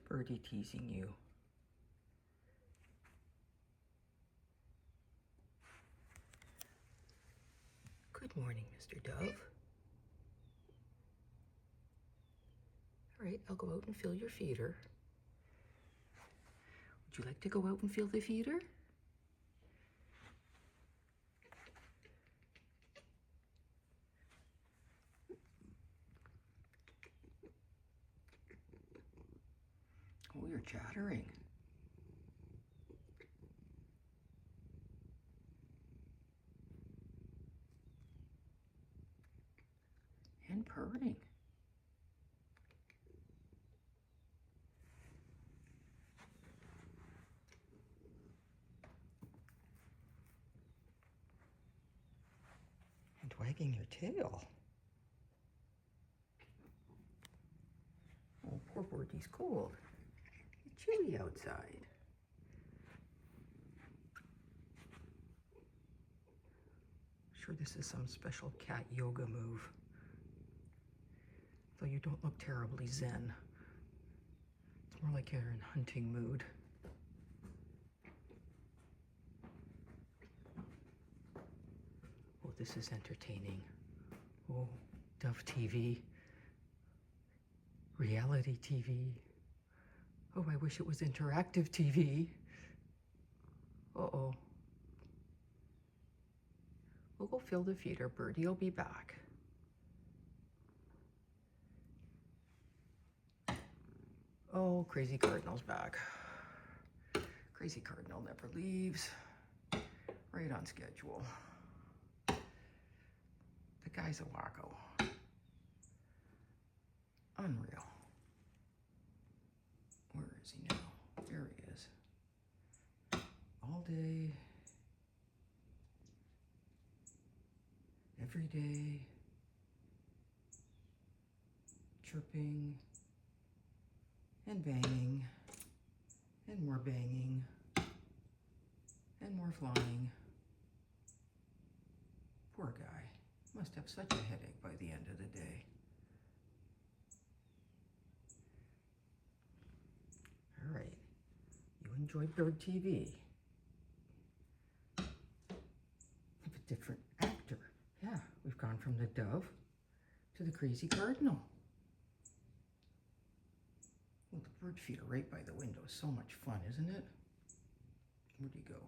birdie teasing you? Good morning, Mr. Dove. All right, I'll go out and fill your feeder. Would you like to go out and fill the feeder? Oh, you're chattering. And purring. And wagging your tail. Oh, poor birdie's cold. It's chilly outside. Sure, this is some special cat yoga move. Though you don't look terribly zen. It's more like you're in hunting mood. Oh, this is entertaining. Oh, Dove TV. Reality TV. Oh, I wish it was interactive TV. Uh-oh. We'll go fill the feeder. Birdie will be back. Oh, Crazy Cardinal's back. Crazy Cardinal never leaves. Right on schedule. The guy's a wacko. Unreal. Where is he now? There he is. All day. Every day. Chirping. And banging. And more banging. And more flying. Poor guy. Must have such a headache by the end of the day. All right. You enjoy bird TV. Of a different actor. Yeah, we've gone from the Dove to the Crazy Cardinal. Well, the bird feeder right by the window is so much fun, isn't it? Where'd he go?